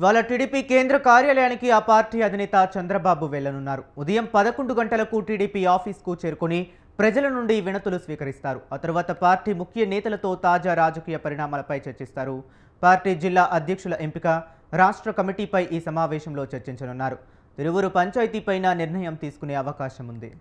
వాళ్ళ టీడీపీ కేంద్ర కార్యాలయానికి ఆ పార్టీ అధినేత చంద్రబాబు వెళ్లనున్నారు. ఉదయం 11 గంటలకు టీడీపీ ఆఫీస్కు చేరుకొని ప్రజల నుండి వినతులు స్వీకరిస్తారు. ఆ తర్వాత పార్టీ ముఖ్య నేతలతో తాజా రాజకీయ పరిణామాలపై చర్చిస్తారు. పార్టీ జిల్లా అధ్యక్షుల ఎంపిక, రాష్ట్ర కమిటీపై ఈ సమావేశంలో చర్చించనున్నారు. తిరువురు పంచాయతీపైన నిర్ణయం తీసుకునే అవకాశం ఉంది.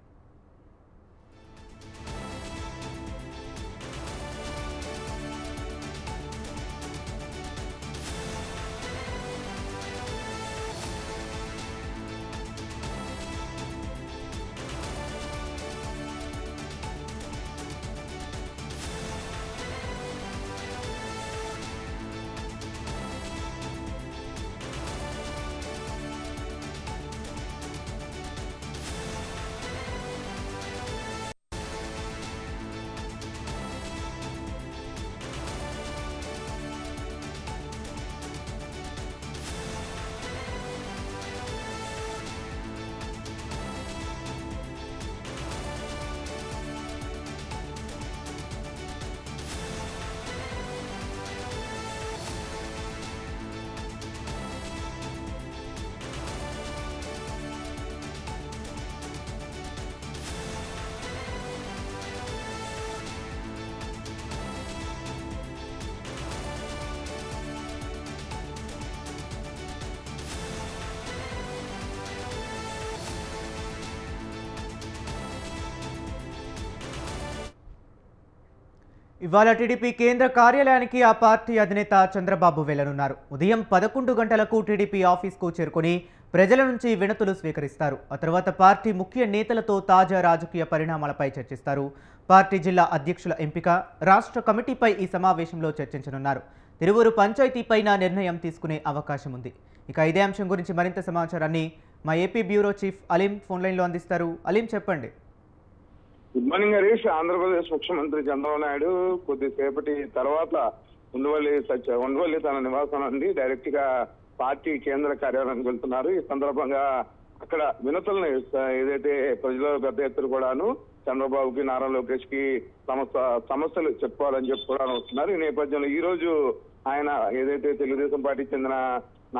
ఇవాళ టీడీపీ కేంద్ర కార్యాలయానికి ఆ పార్టీ అధినేత చంద్రబాబు వెళ్లనున్నారు. ఉదయం 11 గంటలకు టీడీపీ ఆఫీస్కు చేరుకొని ప్రజల నుంచి వినతులు స్వీకరిస్తారు. ఆ తర్వాత పార్టీ ముఖ్య నేతలతో తాజా రాజకీయ పరిణామాలపై చర్చిస్తారు. పార్టీ జిల్లా అధ్యక్షుల ఎంపిక, రాష్ట్ర కమిటీపై ఈ సమావేశంలో చర్చించనున్నారు. తిరువురు పంచాయతీపైన నిర్ణయం తీసుకునే అవకాశం ఉంది. ఇక ఇదే అంశం గురించి మరింత సమాచారాన్ని మా AP bureau chief Aleem phone లైన్లో అందిస్తారు. అలీం, చెప్పండి. Good morning Harish. ఆంధ్రప్రదేశ్ ముఖ్యమంత్రి చంద్రబాబు నాయుడు కొద్దిసేపటి తర్వాత ఉండవల్లి తన నివాసం నుండి డైరెక్ట్ గా పార్టీ కేంద్ర కార్యాలయానికి వెళ్తున్నారు. ఈ సందర్భంగా అక్కడ వినతులను ఏదైతే ప్రజల పెద్ద ఎత్తున కూడాను చంద్రబాబుకి, నారా లోకేష్ కి సమస్యలు చెప్పుకోవాలని చెప్పి కూడా వస్తున్నారు. ఈ నేపథ్యంలో ఈ రోజు ఆయన ఏదైతే తెలుగుదేశం పార్టీకి చెందిన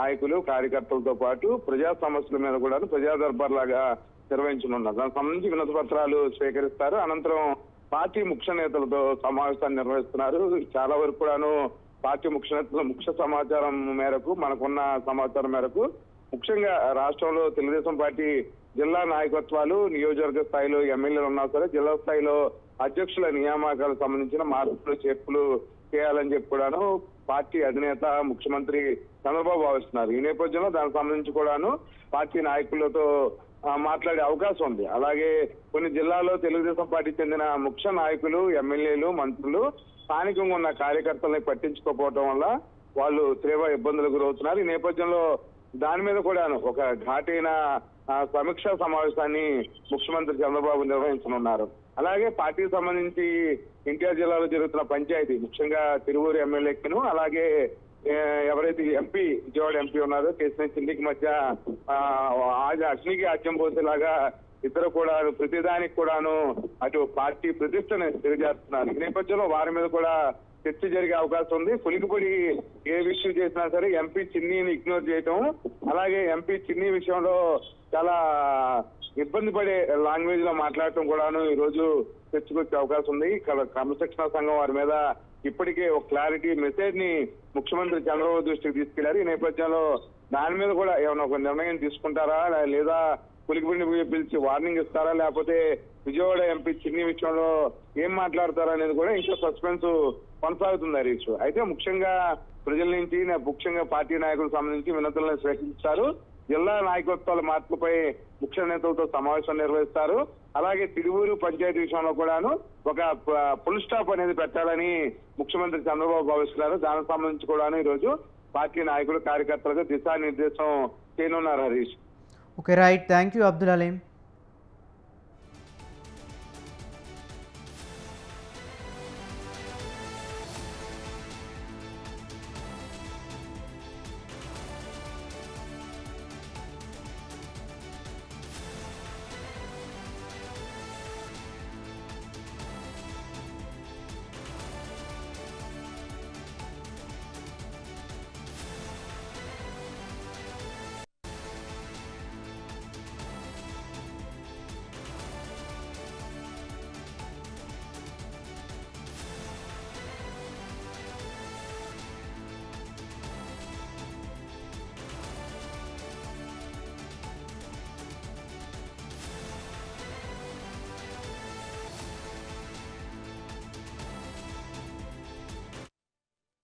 నాయకులు, కార్యకర్తలతో పాటు ప్రజా సమస్యల మీద కూడా ప్రజా దర్బార్ లాగా నిర్వహించనున్నారు. దానికి సంబంధించి వినతి పత్రాలు స్వీకరిస్తారు. అనంతరం పార్టీ ముఖ్య నేతలతో సమావేశాన్ని నిర్వహిస్తున్నారు. చాలా వరకు కూడాను పార్టీ ముఖ్య నేతల ముఖ్య సమాచారం మేరకు, మనకున్న సమాచారం మేరకు ముఖ్యంగా రాష్ట్రంలో తెలుగుదేశం పార్టీ జిల్లా నాయకత్వాలు, నియోజకవర్గ స్థాయిలో ఎమ్మెల్యేలు ఉన్నా సరే జిల్లా స్థాయిలో అధ్యక్షుల నియామకాలకు సంబంధించిన మార్పులు, చేర్పులు చేయాలని చెప్పి కూడాను పార్టీ అధినేత ముఖ్యమంత్రి చంద్రబాబు భావిస్తున్నారు. ఈ నేపథ్యంలో దానికి సంబంధించి కూడాను పార్టీ నాయకులతో మాట్లాడే అవకాశం ఉంది. అలాగే కొన్ని జిల్లాల్లో తెలుగుదేశం పార్టీకి చెందిన ముఖ్య నాయకులు, ఎమ్మెల్యేలు, మంత్రులు స్థానికంగా ఉన్న కార్యకర్తల్ని పట్టించుకోకపోవడం వల్ల వాళ్ళు తీవ్ర ఇబ్బందులకు గురవుతున్నారు. ఈ నేపథ్యంలో దాని మీద కూడా ఒక ఘాటైన సమీక్షా సమావేశాన్ని ముఖ్యమంత్రి చంద్రబాబు నిర్వహించనున్నారు. అలాగే పార్టీకి సంబంధించి ఎన్టీఆర్ జిల్లాలో జరుగుతున్న పంచాయతీ, ముఖ్యంగా తిరువూరు ఎమ్మెల్యేకిను అలాగే ఎవరైతే ఎంపీ, విజయవాడ ఎంపీ ఉన్నారో కేసీఆర్ చిన్నికి మధ్య అగ్నికి ఆజ్యం పోసేలాగా ఇద్దరు కూడా ప్రతిదానికి కూడాను అటు పార్టీ ప్రతిష్టను తెలియజేస్తున్నారు. ఈ నేపథ్యంలో వారి మీద కూడా చర్చ జరిగే అవకాశం ఉంది. పులికిపొడి ఏ విషయం చేసినా సరే ఎంపీ చిన్నీని ఇగ్నోర్ చేయటం, అలాగే ఎంపీ చిన్ని విషయంలో చాలా ఇబ్బంది పడే లాంగ్వేజ్ లో మాట్లాడటం కూడాను ఈ రోజు చర్చకొచ్చే అవకాశం ఉంది. క్రమశిక్షణ సంఘం వారి మీద ఇప్పటికే ఒక క్లారిటీ మెసేజ్ ని ముఖ్యమంత్రి చంద్రబాబు దృష్టికి తీసుకెళ్లారు. ఈ నేపథ్యంలో దాని మీద కూడా ఏమైనా ఒక నిర్ణయం తీసుకుంటారా, లేదా పులికిపొడిని పిలిచి వార్నింగ్ ఇస్తారా, లేకపోతే విజయవాడ ఎంపీ చిన్ని విషయంలో ఏం మాట్లాడతారా అనేది కూడా ఇంకా సస్పెన్స్ కొనసాగుతుంది హరీష్. అయితే ముఖ్యంగా ప్రజల నుంచి, ముఖ్యంగా పార్టీ నాయకులకు సంబంధించి వినతులను స్వీకరిస్తారు. జిల్లా నాయకత్వాల మార్పులపై ముఖ్య నేతలతో సమావేశం నిర్వహిస్తారు. అలాగే తిరువూరు పంచాయతీ విషయంలో కూడాను ఒక ఫుల్ స్టాప్ అనేది పెట్టాలని ముఖ్యమంత్రి చంద్రబాబు భావిస్తున్నారు. దానికి సంబంధించి కూడాను ఈ రోజు పార్టీ నాయకులు, కార్యకర్తలకు దిశానిర్దేశం చేయనున్నారు Harish. Okay, right. Thank you Abdul Aleem.